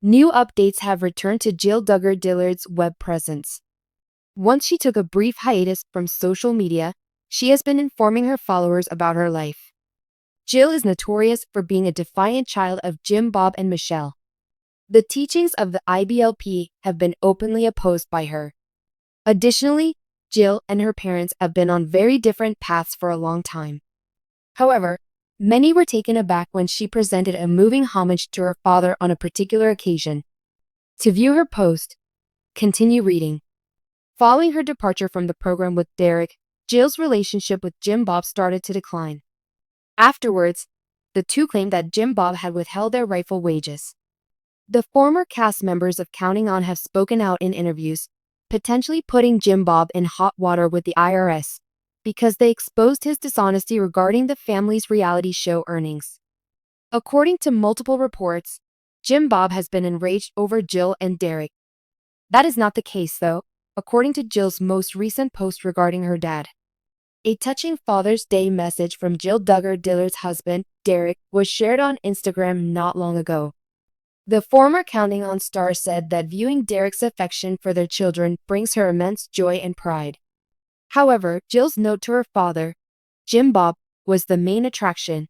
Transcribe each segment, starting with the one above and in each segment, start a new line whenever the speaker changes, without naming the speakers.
New updates have returned to Jill Dillard's web presence. Once she took a brief hiatus from social media, she has been informing her followers about her life. Jill is notorious for being a defiant child of Jim Bob and Michelle. The teachings of the IBLP have been openly opposed by her. Additionally, Jill and her parents have been on very different paths for a long time. However, many were taken aback when she presented a moving homage to her father on a particular occasion. To view her post, continue reading. Following her departure from the program with Derek, Jill's relationship with Jim Bob started to decline. Afterwards, the two claimed that Jim Bob had withheld their rightful wages. The former cast members of Counting On have spoken out in interviews, potentially putting Jim Bob in hot water with the IRS, because they exposed his dishonesty regarding the family's reality show earnings. According to multiple reports, Jim Bob has been enraged over Jill and Derek. That is not the case, though, according to Jill's most recent post regarding her dad. A touching Father's Day message from Jill Dillard's husband, Derek, was shared on Instagram not long ago. The former Counting On star said that viewing Derek's affection for their children brings her immense joy and pride. However, Jill's note to her father, Jim Bob, was the main attraction.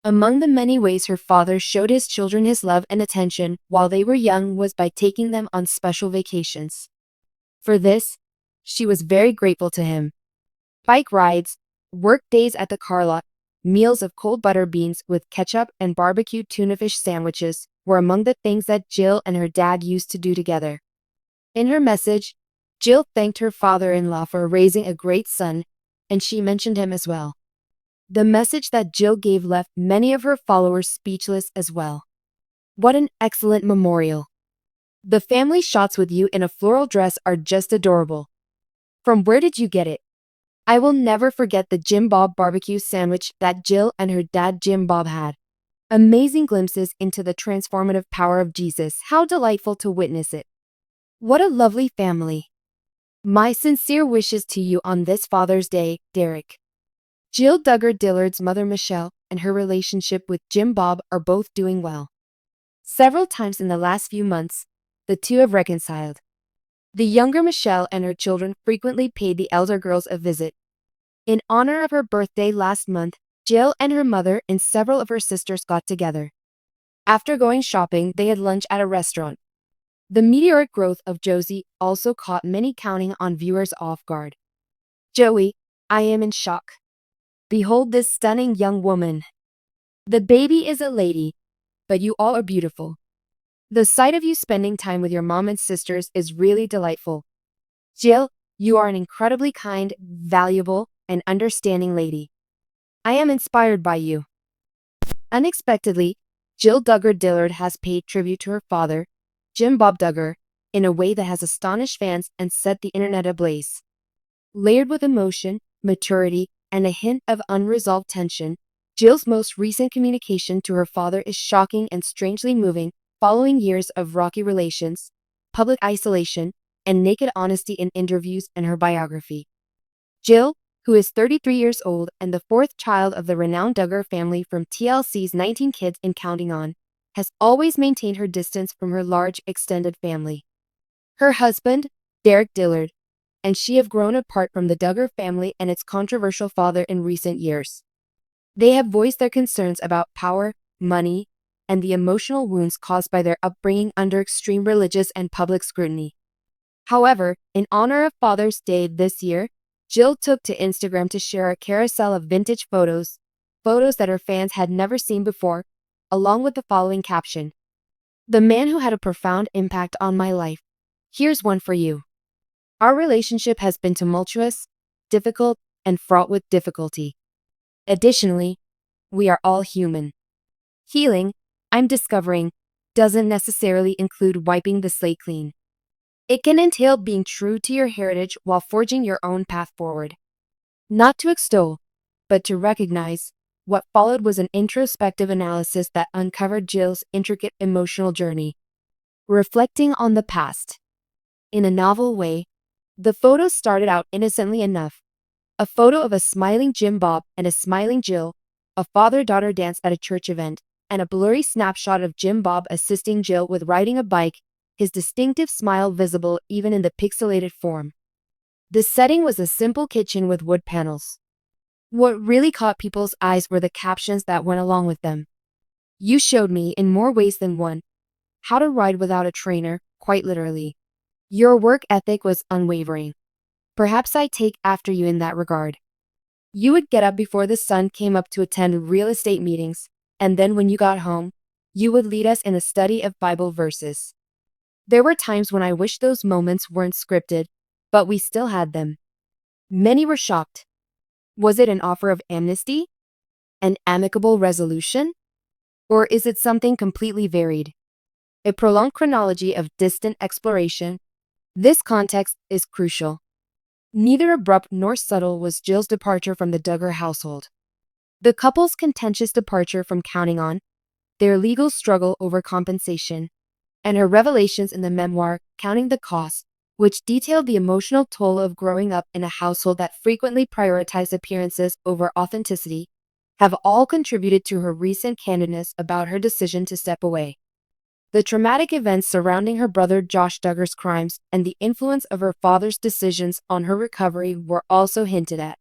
Among the many ways her father showed his children his love and attention while they were young was by taking them on special vacations. For this, she was very grateful to him. Bike rides, work days at the car lot, meals of cold butter beans with ketchup and barbecue tuna fish sandwiches were among the things that Jill and her dad used to do together. In her message, Jill thanked her father-in-law for raising a great son, and she mentioned him as well. The message that Jill gave left many of her followers speechless as well. What an excellent memorial. The family shots with you in a floral dress are just adorable. From where did you get it? I will never forget the Jim Bob barbecue sandwich that Jill and her dad Jim Bob had. Amazing glimpses into the transformative power of Jesus. How delightful to witness it. What a lovely family. My sincere wishes to you on this Father's Day, Derek. Jill Dillard's mother Michelle and her relationship with Jim Bob are both doing well. Several times in the last few months, the two have reconciled. The younger Michelle and her children frequently paid the elder girls a visit. In honor of her birthday last month, Jill and her mother and several of her sisters got together. After going shopping, they had lunch at a restaurant. The meteoric growth of Josie also caught many Counting On viewers off guard. Joey, I am in shock. Behold this stunning young woman. The baby is a lady, but you all are beautiful. The sight of you spending time with your mom and sisters is really delightful. Jill, you are an incredibly kind, valuable, and understanding lady. I am inspired by you. Unexpectedly, Jill Dillard has paid tribute to her father, Jim Bob Duggar, in a way that has astonished fans and set the internet ablaze. Layered with emotion, maturity, and a hint of unresolved tension, Jill's most recent communication to her father is shocking and strangely moving, following years of rocky relations, public isolation, and naked honesty in interviews and her biography. Jill, who is 33 years old and the fourth child of the renowned Duggar family from TLC's 19 Kids and Counting On, has always maintained her distance from her large, extended family. Her husband, Derek Dillard, and she have grown apart from the Duggar family and its controversial father in recent years. They have voiced their concerns about power, money, and the emotional wounds caused by their upbringing under extreme religious and public scrutiny. However, in honor of Father's Day this year, Jill took to Instagram to share a carousel of vintage photos that her fans had never seen before, along with the following caption: "The man who had a profound impact on my life. Here's one for you. Our relationship has been tumultuous, difficult, and fraught with difficulty. Additionally, we are all human. Healing, I'm discovering, doesn't necessarily include wiping the slate clean. It can entail being true to your heritage while forging your own path forward. Not to extol, but to recognize, what followed was an introspective analysis that uncovered Jill's intricate emotional journey. Reflecting on the past. In a novel way, the photos started out innocently enough. A photo of a smiling Jim Bob and a smiling Jill, a father-daughter dance at a church event, and a blurry snapshot of Jim Bob assisting Jill with riding a bike, his distinctive smile visible even in the pixelated form. The setting was a simple kitchen with wood panels. What really caught people's eyes were the captions that went along with them. "You showed me, in more ways than one, how to ride without a trainer, quite literally. Your work ethic was unwavering. Perhaps I take after you in that regard. You would get up before the sun came up to attend real estate meetings, and then when you got home, you would lead us in a study of Bible verses. There were times when I wished those moments weren't scripted, but we still had them." Many were shocked. Was it an offer of amnesty? An amicable resolution? Or is it something completely varied? A prolonged chronology of distant exploration? This context is crucial. Neither abrupt nor subtle was Jill's departure from the Duggar household. The couple's contentious departure from counting on, their legal struggle over compensation, and her revelations in the memoir, Counting the Cost, which detailed the emotional toll of growing up in a household that frequently prioritized appearances over authenticity, have all contributed to her recent candidness about her decision to step away. The traumatic events surrounding her brother Josh Duggar's crimes and the influence of her father's decisions on her recovery were also hinted at.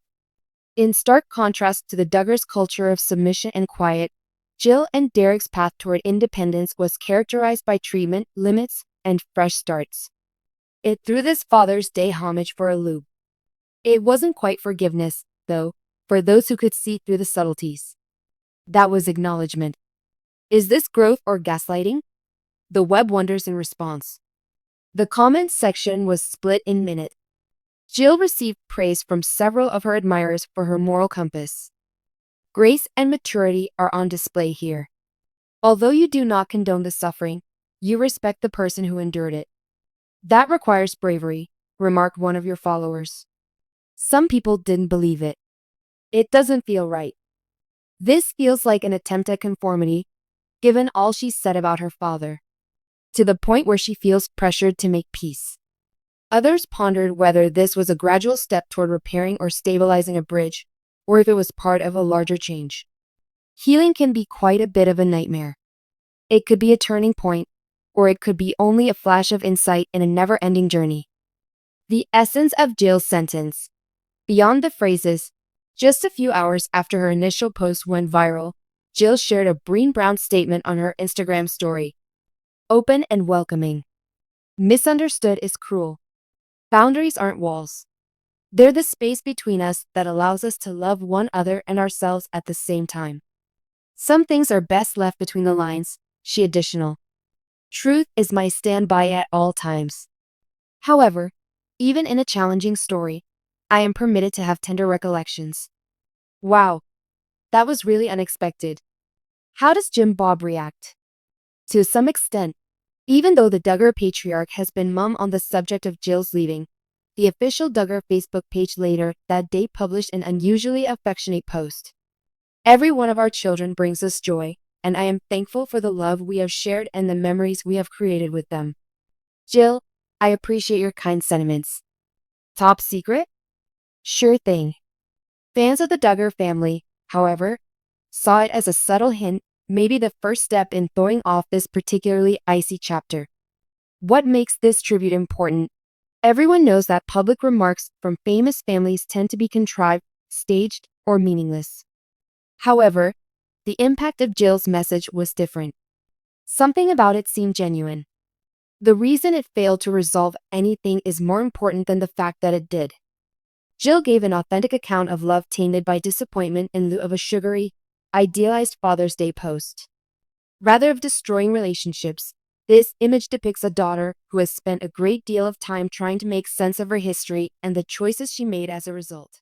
In stark contrast to the Duggars' culture of submission and quiet, Jill and Derek's path toward independence was characterized by treatment, limits, and fresh starts. It threw this Father's Day homage for a loop. It wasn't quite forgiveness, though, for those who could see through the subtleties. That was acknowledgement. Is this growth or gaslighting? The web wonders in response. The comments section was split in minutes. Jill received praise from several of her admirers for her moral compass. Grace and maturity are on display here. Although you do not condone the suffering, you respect the person who endured it. That requires bravery, remarked one of your followers. Some people didn't believe it. It doesn't feel right. This feels like an attempt at conformity, given all she said about her father, to the point where she feels pressured to make peace. Others pondered whether this was a gradual step toward repairing or stabilizing a bridge, or if it was part of a larger change. Healing can be quite a bit of a nightmare. It could be a turning point, or it could be only a flash of insight in a never-ending journey. The essence of Jill's sentence. Beyond the phrases, just a few hours after her initial post went viral, Jill shared a green-brown statement on her Instagram story. Open and welcoming. Misunderstood is cruel. Boundaries aren't walls. They're the space between us that allows us to love one another and ourselves at the same time. Some things are best left between the lines, she additional. Truth is my standby at all times. However, even in a challenging story, I am permitted to have tender recollections. Wow, that was really unexpected. How does Jim Bob react? To some extent, even though the Duggar patriarch has been mum on the subject of Jill's leaving, the official Duggar Facebook page later that day published an unusually affectionate post. Every one of our children brings us joy, and I am thankful for the love we have shared and the memories we have created with them. Jill, I appreciate your kind sentiments. Top secret? Sure thing. Fans of the Duggar family, however, saw it as a subtle hint, maybe the first step in throwing off this particularly icy chapter. What makes this tribute important? Everyone knows that public remarks from famous families tend to be contrived, staged, or meaningless. However, the impact of Jill's message was different. Something about it seemed genuine. The reason it failed to resolve anything is more important than the fact that it did. Jill gave an authentic account of love tainted by disappointment in lieu of a sugary, idealized Father's Day post. Rather of destroying relationships, this image depicts a daughter who has spent a great deal of time trying to make sense of her history and the choices she made as a result.